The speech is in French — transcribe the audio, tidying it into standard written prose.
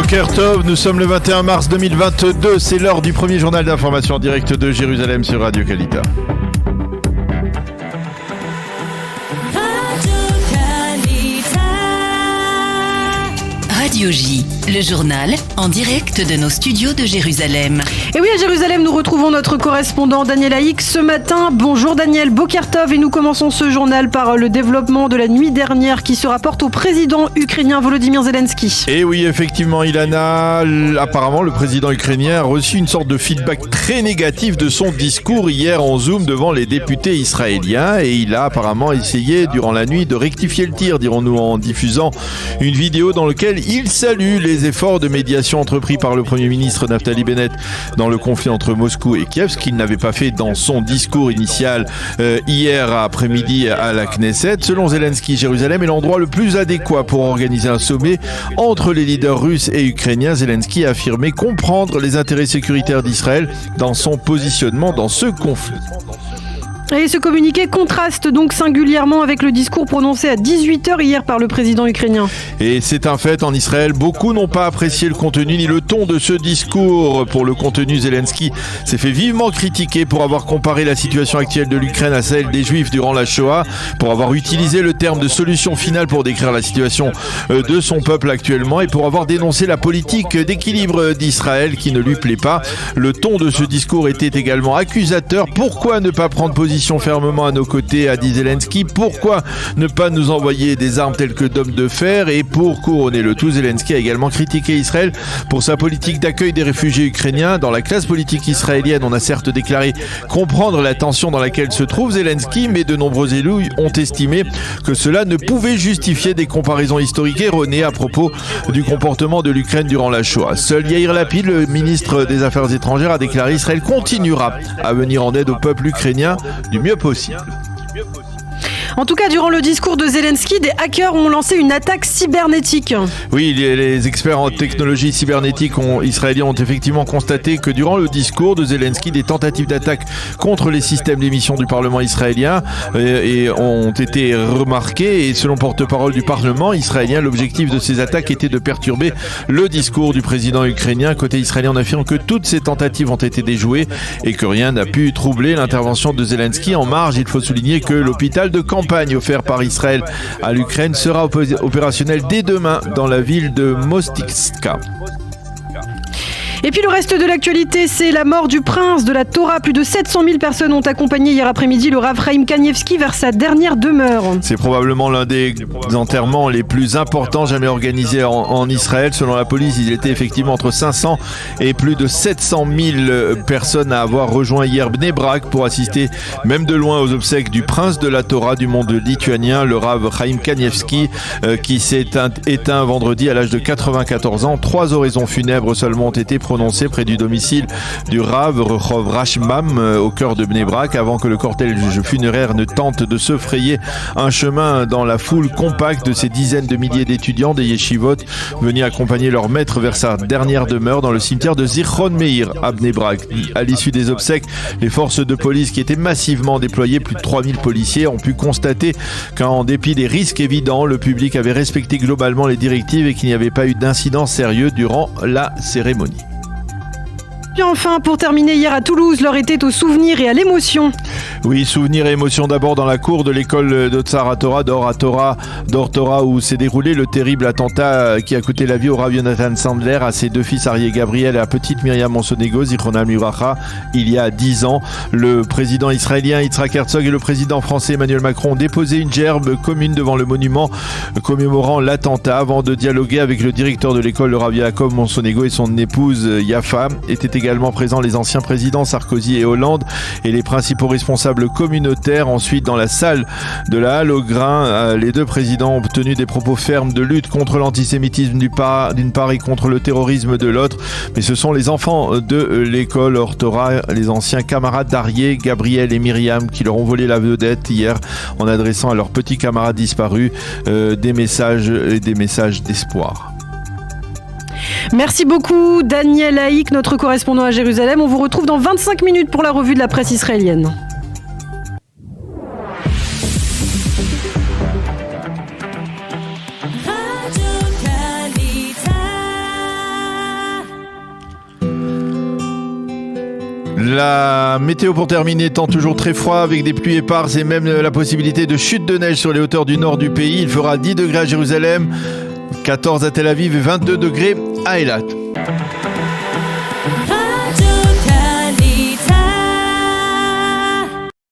Boker Tov, nous sommes le 21 mars 2022, c'est l'heure du premier journal d'information en direct de Jérusalem sur Radio Kalita. Radio J, le journal en direct de nos studios de Jérusalem. Et oui, à Jérusalem, nous retrouvons notre correspondant Daniel Haïk ce matin. Bonjour Daniel, Boker Tov, et nous commençons ce journal par le développement de la nuit dernière qui se rapporte au président ukrainien Volodymyr Zelensky. Et oui, effectivement, Ilana, apparemment le président ukrainien a reçu une sorte de feedback très négatif de son discours hier en Zoom devant les députés israéliens, et il a apparemment essayé durant la nuit de rectifier le tir, dirons-nous, en diffusant une vidéo dans laquelle il salue les efforts de médiation entrepris par le Premier ministre Naftali Bennett dans le conflit entre Moscou et Kiev, ce qu'il n'avait pas fait dans son discours initial hier après-midi à la Knesset. Selon Zelensky, Jérusalem est l'endroit le plus adéquat pour organiser un sommet entre les leaders russes et ukrainiens. Zelensky a affirmé comprendre les intérêts sécuritaires d'Israël dans son positionnement dans ce conflit. Et ce communiqué contraste donc singulièrement avec le discours prononcé à 18h hier par le président ukrainien. Et c'est un fait, en Israël, beaucoup n'ont pas apprécié le contenu ni le ton de ce discours. Pour le contenu, Zelensky s'est fait vivement critiquer pour avoir comparé la situation actuelle de l'Ukraine à celle des Juifs durant la Shoah, pour avoir utilisé le terme de solution finale pour décrire la situation de son peuple actuellement et pour avoir dénoncé la politique d'équilibre d'Israël qui ne lui plaît pas. Le ton de ce discours était également accusateur. Pourquoi ne pas prendre position fermement à nos côtés, a dit Zelensky. Pourquoi ne pas nous envoyer des armes telles que d'hommes de fer? Et pour couronner le tout, Zelensky a également critiqué Israël pour sa politique d'accueil des réfugiés ukrainiens. Dans la classe politique israélienne, on a certes déclaré comprendre la tension dans laquelle se trouve Zelensky, mais de nombreux élus ont estimé que cela ne pouvait justifier des comparaisons historiques erronées à propos du comportement de l'Ukraine durant la Shoah. Seul Yair Lapid, le ministre des Affaires étrangères, a déclaré Israël continuera à venir en aide au peuple ukrainien du mieux possible. En tout cas, durant le discours de Zelensky, des hackers ont lancé une attaque cybernétique. Oui, les experts en technologie cybernétique israéliens ont effectivement constaté que durant le discours de Zelensky, des tentatives d'attaque contre les systèmes d'émission du Parlement israélien ont été remarquées. Et selon porte-parole du Parlement israélien, l'objectif de ces attaques était de perturber le discours du président ukrainien. Côté israélien, on affirme que toutes ces tentatives ont été déjouées et que rien n'a pu troubler l'intervention de Zelensky. En marge, il faut souligner que l'hôpital de campagne offert par Israël à l'Ukraine sera opérationnel dès demain dans la ville de Mostitska. Et puis le reste de l'actualité, c'est la mort du prince de la Torah. Plus de 700 000 personnes ont accompagné hier après-midi le Rav Chaim Kanievski vers sa dernière demeure. C'est probablement l'un des enterrements les plus importants jamais organisés en Israël. Selon la police, il était effectivement entre 500 et plus de 700 000 personnes à avoir rejoint hier Bnei Brak pour assister même de loin aux obsèques du prince de la Torah du monde lituanien, le Rav Chaim Kanievski, qui s'est éteint vendredi à l'âge de 94 ans. 3 oraisons funèbres seulement ont été prononcé près du domicile du Rav Rehov Rashbam au cœur de Bnei Brak avant que le cortège funéraire ne tente de se frayer un chemin dans la foule compacte de ces dizaines de milliers d'étudiants des yeshivot venus accompagner leur maître vers sa dernière demeure dans le cimetière de Zichron Meir à Bnei Brak. À l'issue des obsèques, les forces de police qui étaient massivement déployées, plus de 3000 policiers, ont pu constater qu'en dépit des risques évidents, le public avait respecté globalement les directives et qu'il n'y avait pas eu d'incident sérieux durant la cérémonie. Et enfin, pour terminer, hier à Toulouse, l'heure était au souvenir et à l'émotion. Oui, souvenir et émotion d'abord dans la cour de l'école de Tsar Torah, d'Or Torah, où s'est déroulé le terrible attentat qui a coûté la vie au Rav Yonatan Sandler, à ses 2 fils Arié Gabriel et à petite Myriam Monsonego, Zichronam Livracha, il y a 10 ans. Le président israélien Yitzhak Herzog et le président français Emmanuel Macron ont déposé une gerbe commune devant le monument commémorant l'attentat avant de dialoguer avec le directeur de l'école, le Rav Yaakov Monsonego, et son épouse Yafa. Étaient également présents les anciens présidents Sarkozy et Hollande et les principaux responsables communautaires. Ensuite, dans la salle de la Halle au Grain, les 2 présidents ont tenu des propos fermes de lutte contre l'antisémitisme d'une part et contre le terrorisme de l'autre. Mais ce sont les enfants de l'école Or Torah, les anciens camarades d'Arié, Gabriel et Myriam, qui leur ont volé la vedette hier en adressant à leurs petits camarades disparus des messages d'espoir. Merci beaucoup Daniel Haïk, notre correspondant à Jérusalem. On vous retrouve dans 25 minutes pour la revue de la presse israélienne. La météo pour terminer étant toujours très froid avec des pluies éparses et même la possibilité de chute de neige sur les hauteurs du nord du pays. Il fera 10 degrés à Jérusalem, 14 à Tel Aviv et 22 degrés à Eilat.